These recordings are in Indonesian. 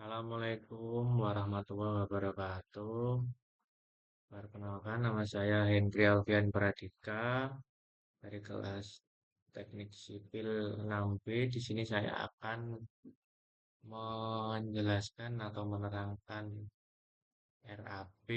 Assalamualaikum warahmatullahi wabarakatuh. Perkenalkan, nama saya Hendri Alfian Pradika dari kelas Teknik Sipil 6B. Di sini saya akan menjelaskan atau menerangkan RAP,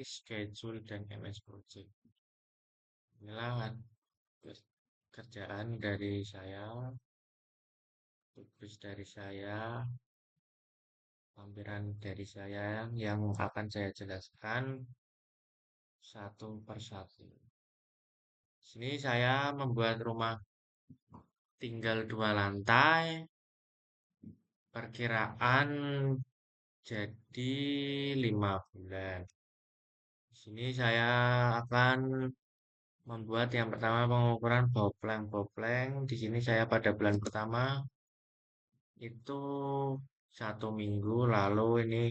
schedule, dan MS Project. Inilah kerjaan dari saya, tugas dari saya, lampiran dari saya yang akan saya jelaskan satu persatu. Sini saya membuat rumah tinggal 2 lantai, perkiraan jadi 5 bulan. Di sini saya akan membuat yang pertama pengukuran bopleng-bopleng. Di sini saya pada bulan pertama itu 1 minggu, lalu ini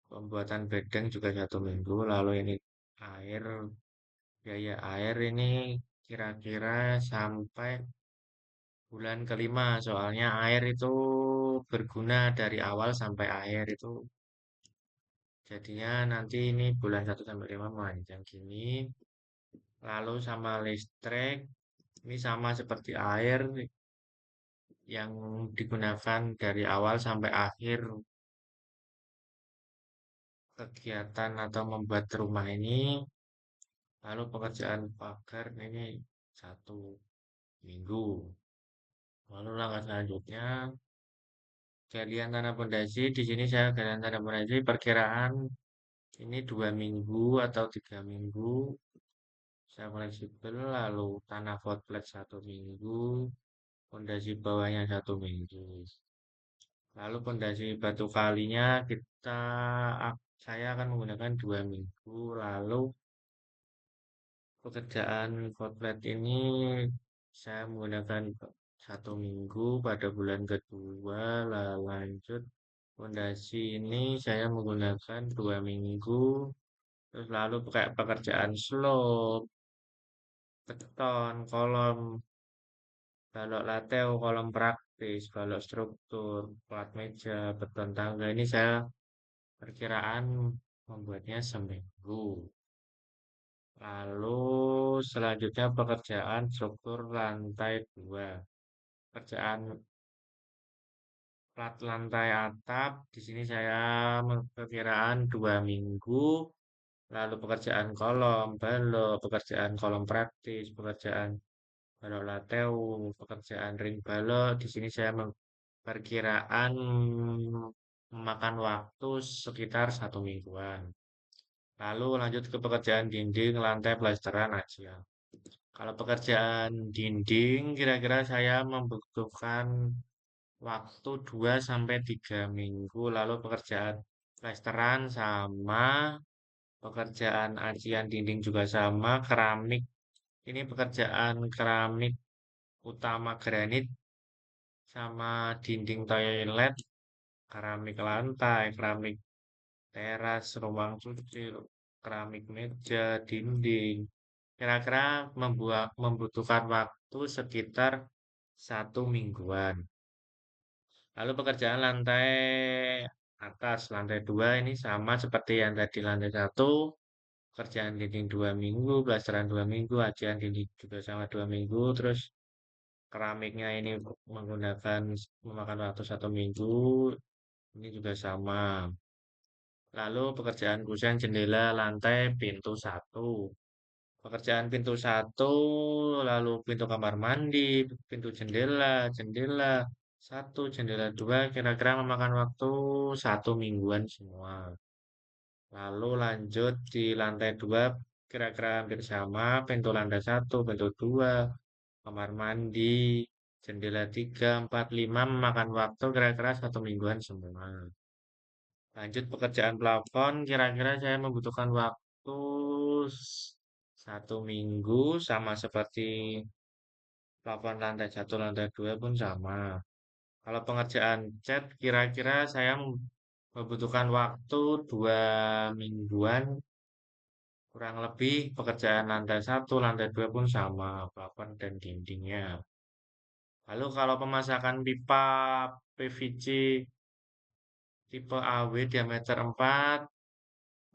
pembuatan bedeng juga 1 minggu, lalu ini air, biaya air ini kira-kira sampai bulan kelima, soalnya air itu berguna dari awal sampai akhir itu. Jadinya nanti ini bulan 1 sampai 5 memanjang gini. Lalu sama listrik, ini sama seperti air yang digunakan dari awal sampai akhir kegiatan atau membuat rumah ini. Lalu pekerjaan pagar ini 1 minggu. Lalu langkah selanjutnya galian tanah pondasi. Di sini saya galian tanah pondasi perkiraan ini 2 minggu atau 3 minggu. Saya fleksibel, lalu tanah hot plate 1 minggu, pondasi bawahnya 1 minggu. Lalu pondasi batu kalinya saya akan menggunakan 2 minggu. Lalu pekerjaan hot plate ini saya menggunakan 1 minggu pada bulan kedua. Lalu lanjut pondasi ini saya menggunakan 2 minggu. Terus lalu pakai pekerjaan slope, beton, kolom, balok lateo, kolom praktis, balok struktur, plat meja, beton tangga. Ini saya perkiraan membuatnya 1 minggu. Lalu selanjutnya pekerjaan struktur lantai 2. Pekerjaan plat lantai atap. Di sini saya perkiraan 2 minggu. Lalu pekerjaan kolom, balok, pekerjaan kolom praktis, pekerjaan balok lateo, pekerjaan ring balok. Di sini saya perkiraan memakan waktu sekitar 1 mingguan. Lalu lanjut ke pekerjaan dinding, lantai, plesteran aja. Kalau pekerjaan dinding, kira-kira saya membutuhkan waktu 2 sampai 3 minggu. Lalu pekerjaan plesteran sama, pekerjaan acian dinding juga sama, keramik. Ini pekerjaan keramik utama granit sama dinding toilet, keramik lantai, keramik teras, ruang cuci, keramik meja, dinding. Kira-kira membutuhkan waktu sekitar 1 mingguan. Lalu pekerjaan lantai atas, lantai 2 ini sama seperti yang tadi lantai 1. Pekerjaan dinding 2 minggu, plesteran 2 minggu, acian dinding juga sama 2 minggu. Terus keramiknya ini memakan waktu 1 minggu. Ini juga sama. Lalu pekerjaan kusen jendela lantai pintu 1. Pekerjaan pintu 1, lalu pintu kamar mandi, pintu jendela, jendela 1, jendela 2, kira-kira memakan waktu 1 mingguan semua. Lalu lanjut di lantai 2, kira-kira hampir sama, pintu lantai 1, pintu 2, kamar mandi, jendela 3, 4, 5, memakan waktu kira-kira 1 mingguan semua. Lanjut pekerjaan plafon, kira-kira saya membutuhkan waktu 1 minggu, sama seperti plafon lantai 1, lantai 2 pun sama. Kalau pengerjaan cat, kira-kira saya membutuhkan waktu 2 mingguan, kurang lebih pekerjaan lantai 1, lantai 2 pun sama, plafon dan dindingnya. Lalu kalau pemasangan pipa PVC tipe AW diameter 4,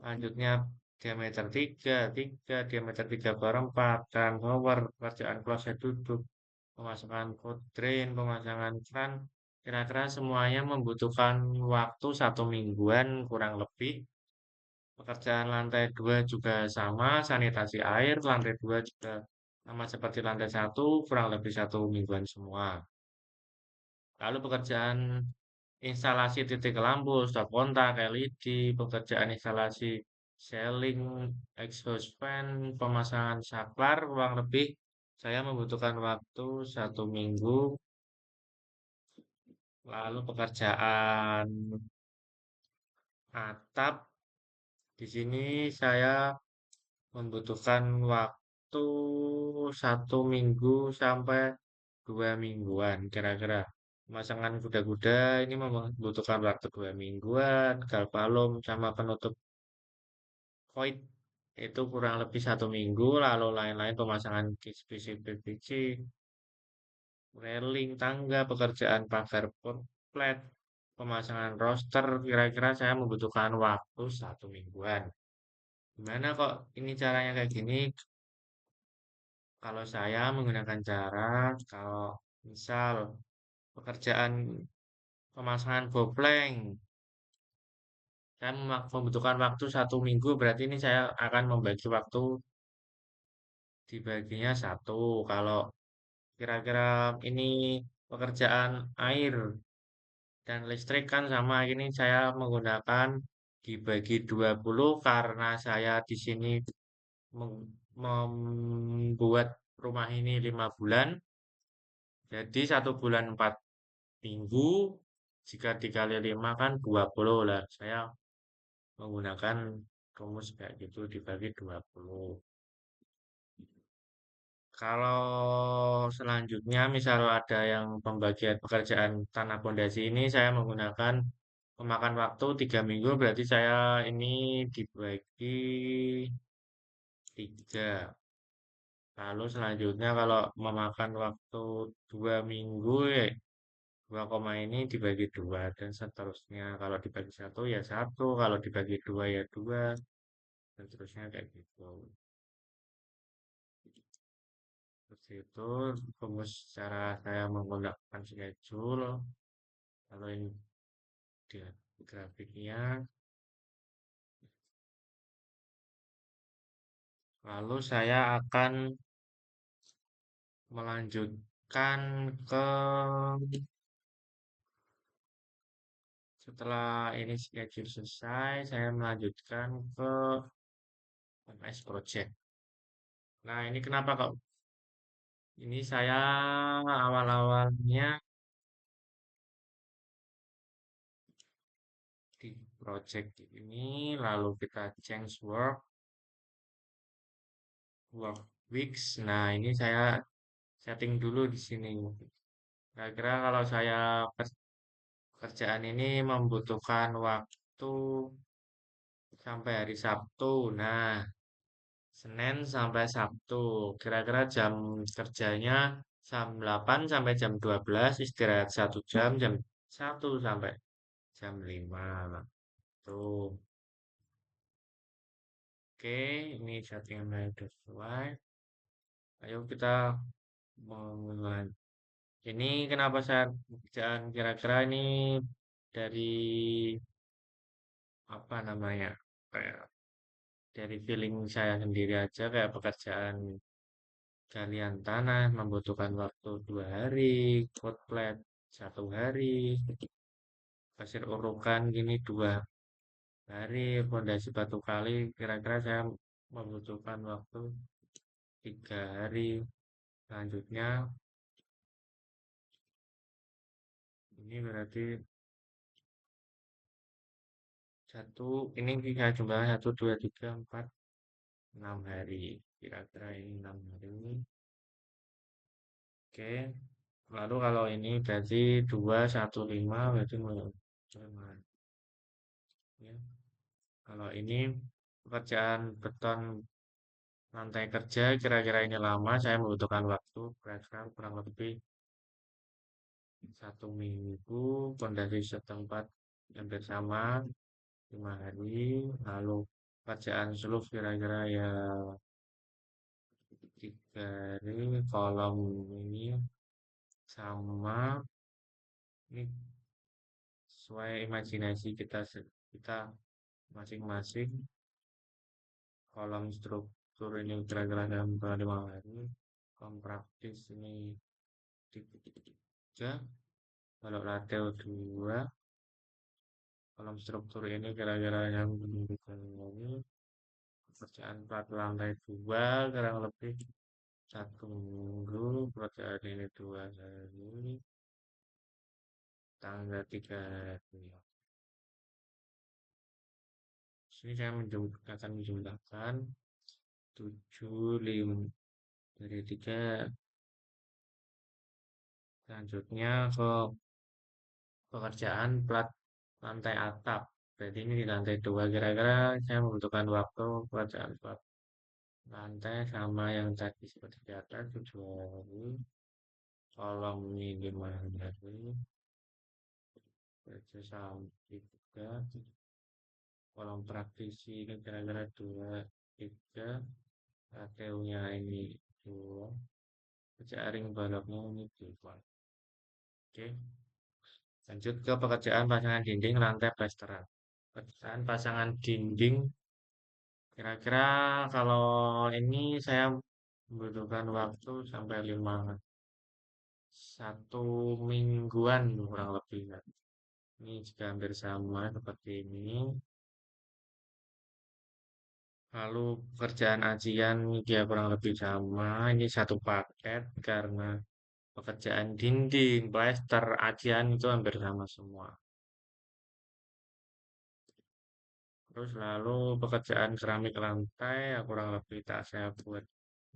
lanjutnya diameter 3, 3, diameter 3 per 4, transformer, pekerjaan kloset duduk, pemasangan cold drain, pemasangan kran, kira-kira semuanya membutuhkan waktu 1 mingguan kurang lebih. Pekerjaan lantai 2 juga sama, sanitasi air, lantai 2 juga sama seperti lantai 1, kurang lebih 1 mingguan semua. Lalu pekerjaan instalasi titik lampu, stop kontak, LED, pekerjaan instalasi sealing, exhaust fan, pemasangan saklar, kurang lebih saya membutuhkan waktu 1 minggu. Lalu pekerjaan atap, di sini saya membutuhkan waktu 1 minggu sampai 2 mingguan kira-kira. Pemasangan kuda-kuda ini membutuhkan waktu 2 mingguan, galvalum sama penutup void itu kurang lebih 1 minggu, lalu lain-lain pemasangan PVC, PVC, railing, tangga, pekerjaan pagar flat, pemasangan roster, kira-kira saya membutuhkan waktu 1 mingguan. Gimana kok ini caranya kayak gini? Kalau saya menggunakan cara, kalau misal pekerjaan pemasangan bopleng, saya membutuhkan waktu 1 minggu, berarti ini saya akan membagi waktu dibaginya 1. Kalau kira-kira ini pekerjaan air dan listrik kan sama, ini saya menggunakan dibagi 20 karena saya di sini membuat rumah ini 5 bulan, jadi 1 bulan 4 minggu, jika dikali 5 kan 20 lah. Saya menggunakan rumus kayak gitu dibagi 20. Kalau selanjutnya misal ada yang pembagian pekerjaan tanah pondasi ini saya menggunakan memakan waktu 3 minggu, berarti saya ini dibagi 3. Lalu selanjutnya kalau memakan waktu 2 minggu ya 2, ini dibagi 2 dan seterusnya. Kalau dibagi 1 ya 1, kalau dibagi 2 ya 2 dan seterusnya kayak gitu. Seperti itu rumus cara saya menggunakan schedule. Kalau ini dia grafiknya. Lalu saya akan melanjutkan ke setelah ini schedule selesai, saya melanjutkan ke MS Project. Nah, ini kenapa kok ini saya awal-awalnya di project ini lalu kita change work weeks. Nah, ini saya setting dulu di sini. Kira-kira kalau saya kerjaan ini membutuhkan waktu sampai hari Sabtu. Nah, Senin sampai Sabtu. Kira-kira jam kerjanya jam 8 sampai jam 12, istirahat 1 jam, jam 1 sampai jam 5. Tuh. Oke, ini settingannya sudah sesuai. Ayo kita mulai. Ini kenapa saya pekerjaan kira-kira ini dari apa namanya? Kayak dari feeling saya sendiri aja kayak pekerjaan galian tanah membutuhkan waktu 2 hari, cold flat 1 hari, pasir urukan gini 2 hari, fondasi batu kali kira-kira saya membutuhkan waktu 3 hari. Selanjutnya ini berarti ini kita jumlah 1, 2, 3, 4, 6 hari. Kira-kira ini 6 hari. Oke. Lalu kalau ini berarti 2, 1, 5 berarti ya. Kalau ini pekerjaan beton lantai kerja kira-kira ini lama, saya membutuhkan waktu kira-kira kurang lebih 1 minggu, fondasi setempat hampir sama 5 hari. Lalu pekerjaan seluruh kira-kira ya 3 hari. Kolom ini sama, ini sesuai imajinasi kita kita masing-masing. Kolom struktur ini kira-kira dalam 5 hari. Kolom praktis ini 3. Kalau lateo 2. Kolom struktur ini kira-kira yang menunjukkan ini pekerjaan plat lantai 2 kurang lebih 1 minggu. Pekerjaan ini 2 hari, tanggal 3 hari. Sini saya akan menjumlahkan 7, 5 dari 3. Selanjutnya ke pekerjaan plat lantai atap. Berarti ini di lantai 2 kira-kira saya membutuhkan waktu pekerjaan plat lantai sama yang tadi seperti di atas 7 hari. Kolom ini 5 hari. Kerja sampai 3. Kolom praktisi ini kira-kira 2, 3. ATU-nya ini 2. Jaring baloknya ini 2. Oke. Lanjut ke pekerjaan pasangan dinding lantai plesteran. Pekerjaan pasangan dinding kira-kira kalau ini saya membutuhkan waktu sampai 1 mingguan kurang lebih kan. Ini juga hampir sama seperti ini. Lalu pekerjaan ajian dia kurang lebih sama. Ini satu paket karena pekerjaan dinding, plester, ajian itu hampir sama semua. Terus lalu pekerjaan keramik lantai ya kurang lebih tak saya buat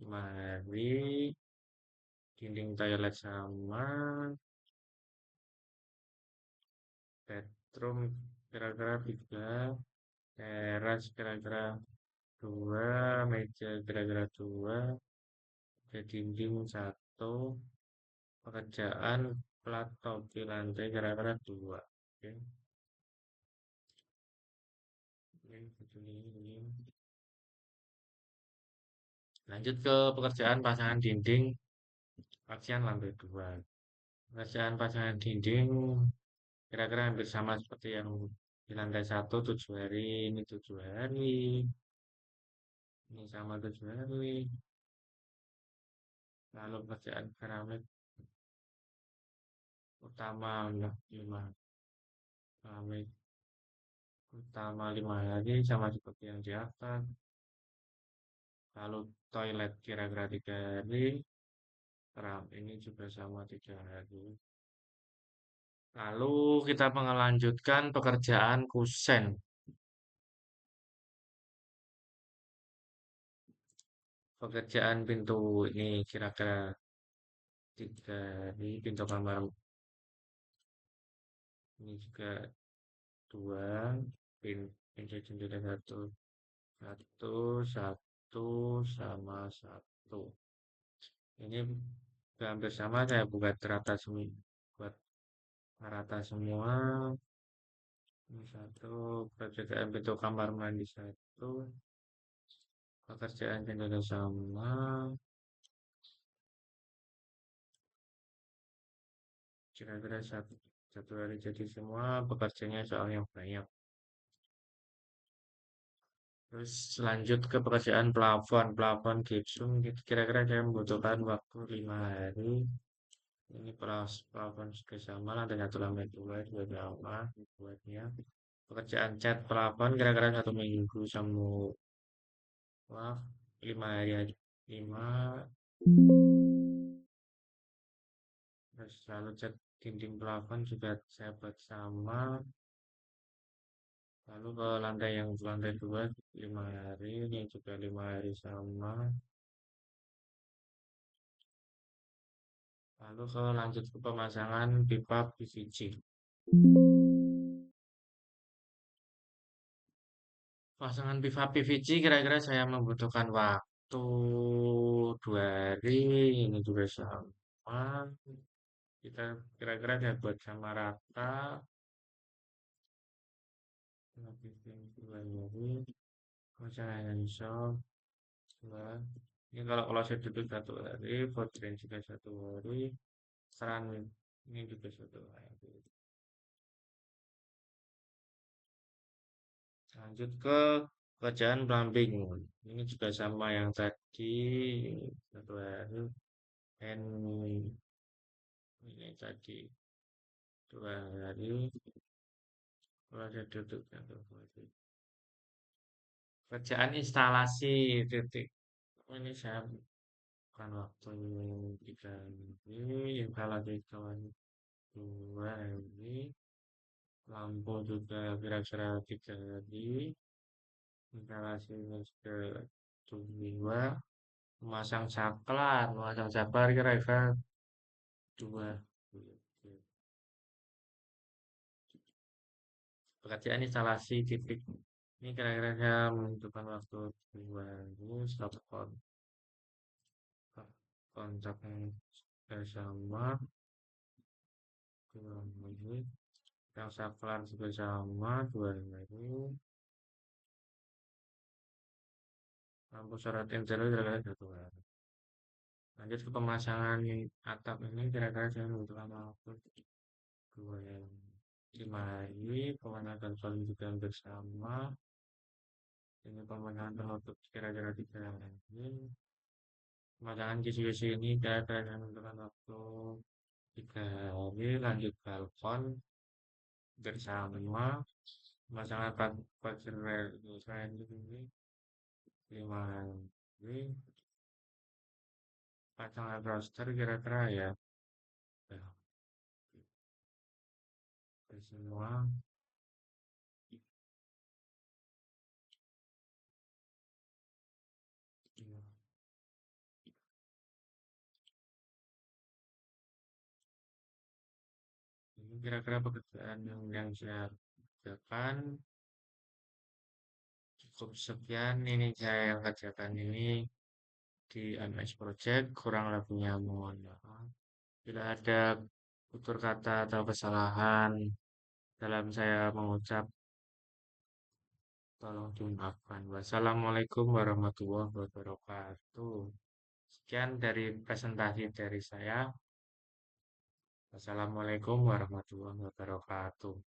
5 hari. Dinding toilet sama. Bedroom kira-kira 3. Teras kira-kira 2. Meja kira-kira 2. Dinding 1. Pekerjaan plat topi lantai kira-kira 2. Oke. Ini. Lanjut ke pekerjaan pasangan dinding aksian lantai 2. Pekerjaan pasangan dinding kira-kira hampir sama seperti yang di lantai 1 7 hari, ini 7 hari, ini sama 7 hari. Lalu pekerjaan keramik utama 5 keramik utama 5 hari sama seperti yang di atas. Lalu toilet kira-kira 3 hari, keram ini juga sama 3 hari. Lalu kita melanjutkan pekerjaan kusen. Pekerjaan pintu ini kira-kira 3 hari. Pintu kamar ini juga 2. Pintu jendela 1, 1, 1, sama 1. Ini hampir sama saya buat rata semua. Buat rata semua. Ini 1. Pekerjaan pintu kamar mandi 1. Pekerjaan jendela sama. Kira-kira 1 hari jadi semua pekerjaannya soalnya banyak. Terus lanjut ke pekerjaan plafon. Plafon gipsum kira-kira saya membutuhkan waktu 5 hari. Ini plafon juga sama, lantai 1 lantai 2 juga sama buatnya. Pekerjaan cat plafon kira-kira 1 minggu semua. 5 hari aja. 5. Terus lalu cat dinding plafon juga saya buat sama. Lalu ke lantai 2 5 hari, ini juga 5 hari sama. Lalu ke lanjut ke pemasangan pipa PVC. Pasangan pipa PVC kira-kira saya membutuhkan waktu 2 hari. Ini juga sama. Kita kira-kira saya buat sama rata. dua hari, rencananya insya dua. Ini kalau saya duduk 1 hari, voting juga 1 hari, seran ini juga 1 hari. Lanjut ke pekerjaan plumbing. Ini juga sama yang tadi 1 hari. And ini tadi 2 hari. Kalau ada duduk 1 hari. Kerjaan instalasi titik. Ini saya bukan waktu 3 hari. Instalasi kawan 2 hari. Lampu juga kira-kira 3 hari. Instalasi ke 2. Memasang saklar kira-kira 2. Pekerjaan instalasi titik. Ini kira-kira saya membutuhkan waktu 2 hari. Stop kontrak yang bersama 2 hari. Yang saklar juga sama 2 hari. Lampu sorot interior kira-kira 1 hari. Lanjut ke pemasangan atap ini kira-kira saya membutuhkan waktu 2 hari. 5 hari. Pemanasan solid juga hampir sama. Ini pemanasan penutup kira-kira 3 hari. Pemasangan kisi-kisi ini kira-kira saya membutuhkan waktu 3 hari. Lanjut balkon bersama. Pemasangan pagar rel ini 5 hari. Pasang roster kira-kira ya. Ya, semua. Ya, ini kira-kira pekerjaan yang saya kerjakan. Cukup sekian ini saya yang kerjakan ini di MS Project. Kurang lebihnya mohon maaf. Bila ada tutur kata atau kesalahan dalam saya mengucap, tolong dimaafkan. Wassalamualaikum warahmatullahi wabarakatuh. Sekian dari presentasi dari saya. Wassalamualaikum warahmatullahi wabarakatuh.